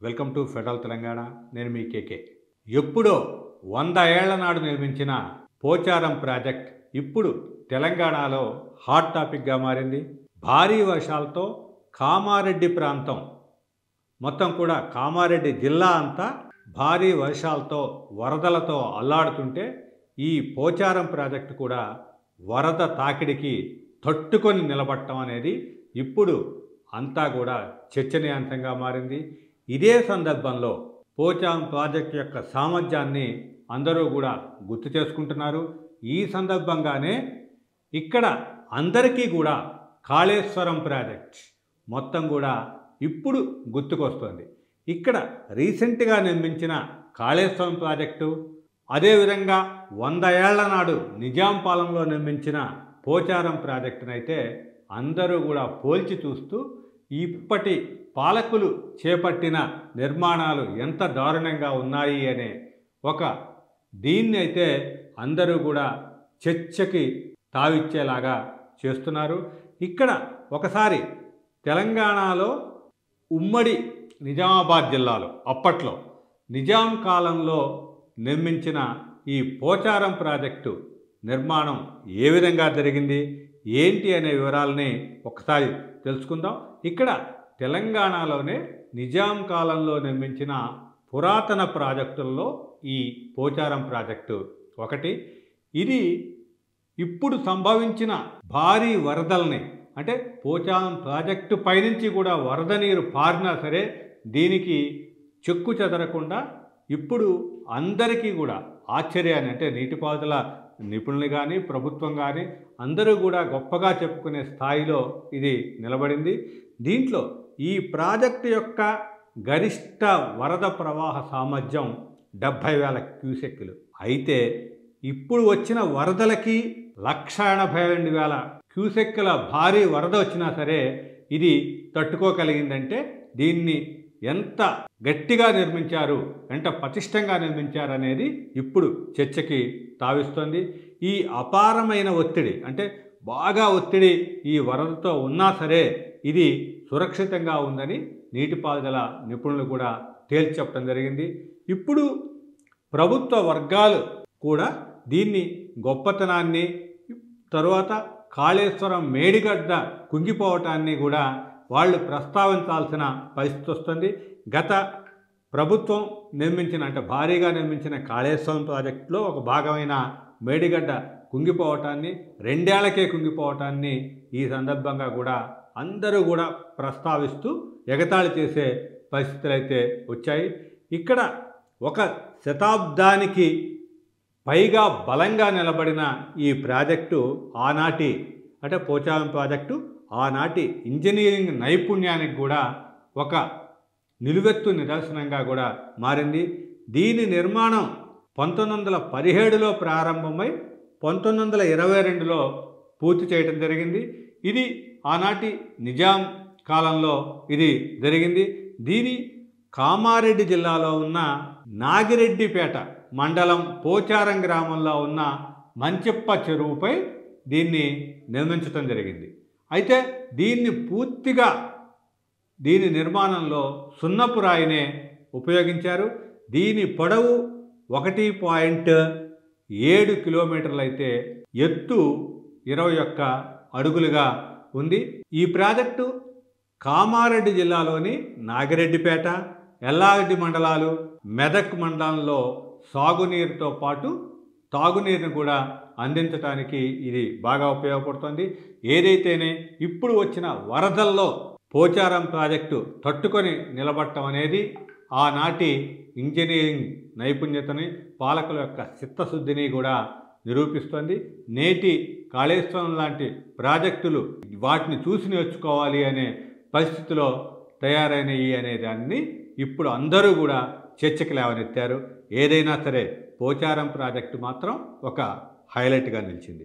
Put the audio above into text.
Welcome to federal Telangana. నేను మీ కేకే. ఎప్పుడో 100 ఏళ్ల నాడు నిర్మించిన పోచారం ప్రాజెక్ట్ ఇప్పుడు తెలంగాణలో హాట్ టాపిక్గా మారింది. భారీ వర్షాలతో కామారెడ్డి ప్రాంతం మొత్తం కూడా కామారెడ్డి జిల్లా అంతా భారీ వర్షాలతో వరదలతో అల్లాడుతుంటే ఈ పోచారం ప్రాజెక్టు కూడా వరద తాకిడికి తట్టుకొని నిలబడటం అనేది ఇప్పుడు అంతా కూడా చర్చనీయాంశంగా మారింది. ఇదే సందర్భంలో పోచారం ప్రాజెక్టు యొక్క సామర్థ్యాన్ని అందరూ కూడా గుర్తు చేసుకుంటున్నారు. ఈ సందర్భంగానే ఇక్కడ అందరికీ కూడా కాళేశ్వరం ప్రాజెక్ట్ మొత్తం కూడా ఇప్పుడు గుర్తుకొస్తుంది. ఇక్కడ రీసెంట్గా నిర్మించిన కాళేశ్వరం ప్రాజెక్టు, అదేవిధంగా 100 ఏళ్ల నాడు నిజాం పాలనలో నిర్మించిన పోచారం ప్రాజెక్టునైతే అందరూ కూడా పోల్చి చూస్తూ ఇప్పటి పాలకులు చేపట్టిన నిర్మాణాలు ఎంత దారుణంగా ఉన్నాయి అనే ఒక దీన్ని అయితే అందరూ కూడా చర్చకి తావిచ్చేలాగా చేస్తున్నారు. ఇక్కడ ఒకసారి తెలంగాణలో ఉమ్మడి నిజామాబాద్ జిల్లాలో అప్పట్లో నిజాం కాలంలో నిర్మించిన ఈ పోచారం ప్రాజెక్టు నిర్మాణం ఏ విధంగా జరిగింది, ఏంటి అనే వివరాలని ఒకసారి తెలుసుకుందాం. ఇక్కడ తెలంగాణలోనే నిజాం కాలంలో నిర్మించిన పురాతన ప్రాజెక్టుల్లో ఈ పోచారం ప్రాజెక్టు ఒకటి. ఇది ఇప్పుడు సంభవించిన భారీ వరదల్ని, అంటే పోచారం ప్రాజెక్టు పైనుంచి కూడా వరద నీరు పారినా సరే దీనికి చెక్కు చెదరకుండా ఇప్పుడు అందరికీ కూడా ఆశ్చర్యాన్ని, అంటే నీటిపారుదల నిపుణులు కానీ ప్రభుత్వం కానీ అందరూ కూడా గొప్పగా చెప్పుకునే స్థాయిలో ఇది నిలబడింది. దీంట్లో ఈ ప్రాజెక్టు యొక్క గరిష్ట వరద ప్రవాహ సామర్థ్యం 70,000 క్యూసెక్కులు. అయితే ఇప్పుడు వచ్చిన వరదలకి 1,82,000 క్యూసెక్కుల భారీ వరద వచ్చినా సరే ఇది తట్టుకోగలిగిందంటే దీన్ని ఎంత గట్టిగా నిర్మించారు, ఎంత పటిష్టంగా నిర్మించారు అనేది ఇప్పుడు చర్చకి తావిస్తుంది. ఈ అపారమైన ఒత్తిడి, అంటే బాగా ఒత్తిడి ఈ వరదతో ఉన్నా సరే ఇది సురక్షితంగా ఉందని నీటిపారుదల నిపుణులు కూడా తేల్చి చెప్పడం జరిగింది. ఇప్పుడు ప్రభుత్వ వర్గాలు కూడా దీన్ని గొప్పతనాన్ని, తరువాత కాళేశ్వరం మేడిగడ్డ కుంగిపోవటాన్ని కూడా వాళ్ళు ప్రస్తావించాల్సిన పరిస్థితి వస్తుంది. గత ప్రభుత్వం నిర్మించిన, అంటే భారీగా నిర్మించిన కాళేశ్వరం ప్రాజెక్టులో ఒక భాగమైన మేడిగడ్డ కుంగిపోవటాన్ని, 2 ఏళ్లకే కుంగిపోవటాన్ని ఈ సందర్భంగా కూడా అందరూ కూడా ప్రస్తావిస్తూ ఎగతాళి చేసే పరిస్థితులు అయితే వచ్చాయి. ఇక్కడ ఒక శతాబ్దానికి పైగా బలంగా నిలబడిన ఈ ప్రాజెక్టు ఆనాటి, అంటే పోచారం ప్రాజెక్టు ఆనాటి ఇంజనీరింగ్ నైపుణ్యానికి కూడా ఒక నిలువెత్తు నిదర్శనంగా కూడా మారింది. దీని నిర్మాణం 1917లో ప్రారంభమై 1922లో పూర్తి చేయడం జరిగింది. ఇది ఆనాటి నిజాం కాలంలో ఇది జరిగింది. దీని కామారెడ్డి జిల్లాలో ఉన్న నాగిరెడ్డిపేట మండలం పోచారం గ్రామంలో ఉన్న మంచెప్ప చెరువుపై దీన్ని నిర్మించడం జరిగింది. అయితే దీని నిర్మాణంలో సున్నపు రాయినే ఉపయోగించారు. దీని పొడవు 1.7 కిలోమీటర్లు అయితే ఎత్తు 21 అడుగులుగా ఉంది. ఈ ప్రాజెక్టు కామారెడ్డి జిల్లాలోని నాగిరెడ్డిపేట, ఎల్లారెడ్డి మండలాలు, మెదక్ మండలంలో సాగునీరుతో పాటు తాగునీరును కూడా అందించడానికి ఇది బాగా ఉపయోగపడుతుంది. ఏదైతేనే ఇప్పుడు వచ్చిన వరదల్లో పోచారం ప్రాజెక్టు తట్టుకొని నిలబడటం అనేది ఆనాటి ఇంజనీరింగ్ నైపుణ్యతని, పాలకుల యొక్క చిత్తశుద్ధిని కూడా నిరూపిస్తుంది. నేటి కాళేశ్వరం లాంటి ప్రాజెక్టులు వాటిని చూసి నేర్చుకోవాలి అనే పరిస్థితిలో తయారైనవి అనే దాన్ని ఇప్పుడు అందరూ కూడా చర్చకి లేవనెత్తారు. ఏదైనా సరే పోచారం ప్రాజెక్టు మాత్రం ఒక హైలైట్గా నిలిచింది.